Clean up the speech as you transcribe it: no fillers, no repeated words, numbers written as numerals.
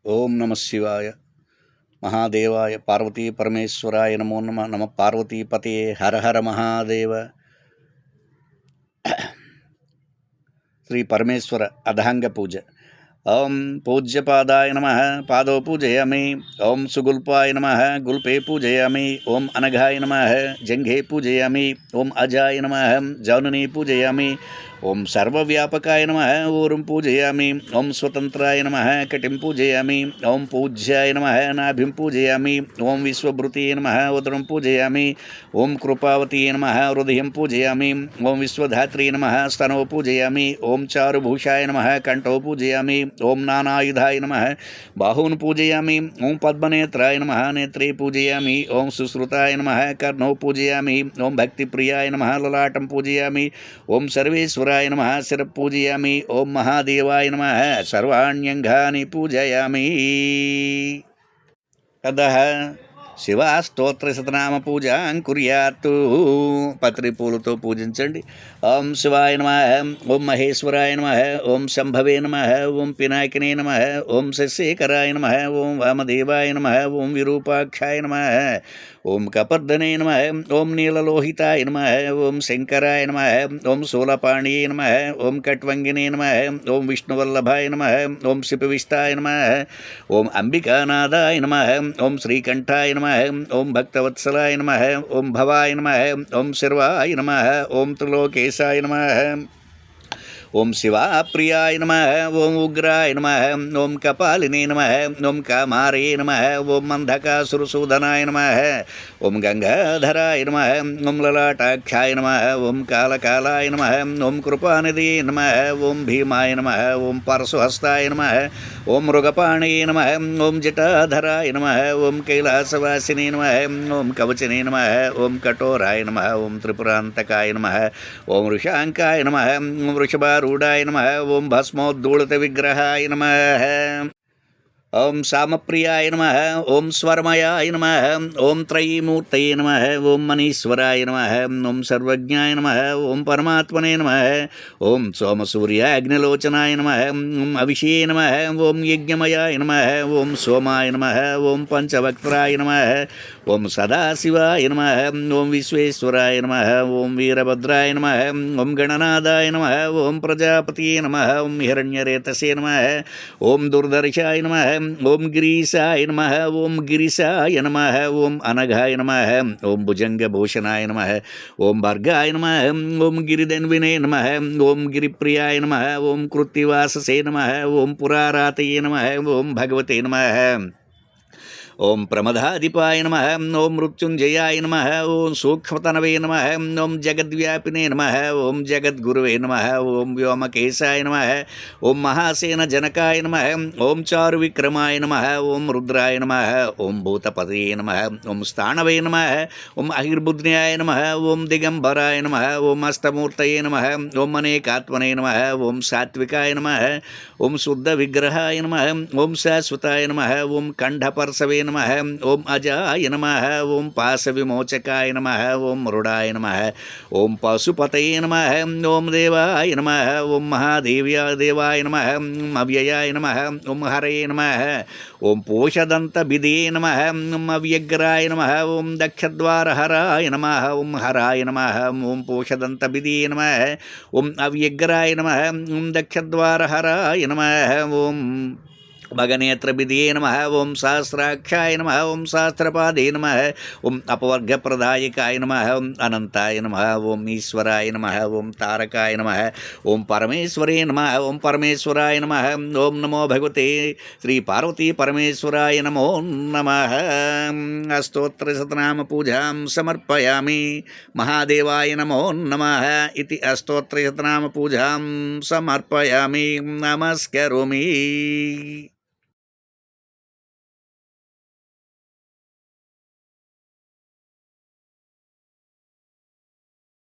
ओम नमः शिवाय महादेवाय पार्वती परमेश्वराय नमो नमः। नमः पार्वती पतये हर हर महादेव। श्री परमेश्वर अधांग पूज। ओम पूज्यपादाय नमः। पादौ पूजयामि। ओम सुगुल्पाय नमः। गुल्पे पूजयामि। ओम अनघाय नमः। जंघे पूजयामि। ओम अजाय नमः। जानुनी पूजयामि। ओम सर्वव्यापकाय नमः। ऊरुं पूजयामि। ओम स्वतंत्राय नमः। कटिं पूजयामि। ओम पूज्याय नमः। नाभिं पूजयामि। ओम विश्वभृतये नमः। उदरं पूजयामि। ओम कृपावतीये नमः। हृदयं पूजयामि। ओम विश्वधात्रे नमः। स्तनौ पूजयामि। ओम चारुभूषाय नमः। कंठौ पूजयामि। ओम नानायुधाय नमः। बाहून् पूजयामि। ओम पद्मनेत्राय नमः। नेत्रे पूजयामि। ओम सुश्रुताय नमः। कर्णौ पूजयामि। ओम भक्तिप्रियाय नमः। ललाटं पूजयामि। ओम सर्वेश्वराय नमः। शिर पूजयामि। ओम महादेवाय नमः। सर्वाण्यंगानि पूजयामि। अतः శివాస్తోత్ర శతనామ పూజాం కుర్యాత్తు. పత్రి పూలతో పూజించండి. ఓం శివాయ నమః. ఓం మహేశ్వరాయ నమః. ఓం శంభవే నమః. ఓం పినాకినే నమః. ఓం శశిఖరాయ నమః. ఓం వామదేవాయ నమః. ఓం విరూపాక్షాయ నమః. ఓం కపర్దనే నమః. ఓం నీలలోహితాయ నమః. ఓం శంకరాయ నమః. ఓం శూలపాణియే నమః. ఓం కట్వంగినే నమః. ఓం విష్ణువల్లభాయ నమః. ఓం శిపవిష్టాయ నమః. ఓం అంబికానాదాయ నమః. ఓం శ్రీకంఠాయ నమః. ओम भक्तवत्सलाय नमः. ओम भवाय नमः. ओम सर्वाय नमः. ओम त्रिलोकेशाय नमः. ओम शिवाप्रियाय नमः. ओम उग्राय नमः. ओम कपालिने नमः. ओम कामारे नमः. ओम मंधकासुरसूदनाय नमः. ओम गंगाधराय नमः. ओम ललाटाक्षाय नमः. ओम कालकालाय नमः. ओम कृपानिधे नमः. ओम भीमाय नमः. ओम परशुहस्ताय नमः. ओम मृगपाणे नमः. ओम जटाधराय नमः. ओम कैलासवासिने नमः. ओम कवचने नमः. ओम कठोराय नमः. ओम त्रिपुरांतकाय नमः. ओम वृषांकाय नमः. ओम वृषभारूढाय नमः. ओम भस्मोद्धूलित विग्रहाय नमः. ओम सामप्रियाय नमः. ओम स्वरमयाय नमः. ओम त्रयीमूर्तये नमः. ओम मनीश्वराय नमः. ओम सर्वज्ञाय नमः. ओम परमात्मने नमः. ओम सोमसूर्याग्निलोचनाय नमः. ओम अविषे नमः. ओम यज्ञमयाय नमः. ओम सोमाय नमः. ओम पंचवक्त्राय नमः. ओम सदाशिवाय नमः. ओम विश्वेश्वराय नमः. ओम वीरभद्राय नमः. ओम गणनादाय नमः. ओम प्रजापतिये नमः. ओम हिरण्यरेतसे नमः. ओम दुर्धर्षाय नमः. ओम गिरीशाय नमः. ओम गिरिशाय नमः. ओम अनघाय नमः. ओम भुजंगभूषणाय नमः. ओम भर्गाय नमः. ओम गिरिधन्विने नमः. ओम गिरिप्रियाय नमः. ओम कृत्तिवाससे नमः. ओम पुरारातये नमः. ओम भगवते नमः. ओम प्रमदाधिपाय नमः. ओम मृत्युंजयाय नमः. ओम सूक्ष्मतनवे नमः. ओम जगद्व्यापिने नमः. ओम जगद्गुरुवे नमः. ओम व्योमकेशाय नमः. ओम महासेन जनकाय नमः. ओम चारुविक्रमाय नमः. ओम रुद्राय नमः. ओम भूतपतये नमः. ओम स्थाणवे नमः. ओम अहिर्बुध्न्याय नमः. ओम दिगंबराय नमः. ओम अष्टमूर्तये नमः. ओम अनेकात्मने नमः. ओम सात्विकाय नमः. ओम शुद्ध विग्रहाय नमः. ओम शाश्वताय नमः. ओम कंठपर्शवे नमः. ओम अजाय नमः. ओम पाशविमोचकाय नमः. ओम मृडाय नमः. ओम पशुपतये नमः. ओम देवाय नमः. ओम महादेवाय नमः. ओम अव्ययाय नमः. ओम हरे नमः. ओम पोषदन्तविदे नमः. ओम अव्यग्राय नमः. ओम दक्षद्वारहराय नमः. ओम हराय नमः. ओम पोषदन्तविदे नमः. ओम अव्यग्राय नमः. ओम दक्षद्वारहराय नमः. ओम भगनेत्रविदे नमः. ओम सहस्राक्षाय नमः. ओम सहस्रपादे नमः. ओम अपवर्गप्रदायकाय नमः. ओम अनंताय नमः. ओम ईश्वराय नमः. ओम तारकाय नमः. ओम परमेश्वरे नमः. ओम परमेश्वराय नमः. ओम नमो भगवते श्री पार्वती परमेश्वराय नमो नमः. अष्टोत्तरशतनाम पूजां समर्पयामि. महादेवाय नमो नमः इति अष्टोत्तरशतनाम पूजां समर्पयामि. नमस्करोमि.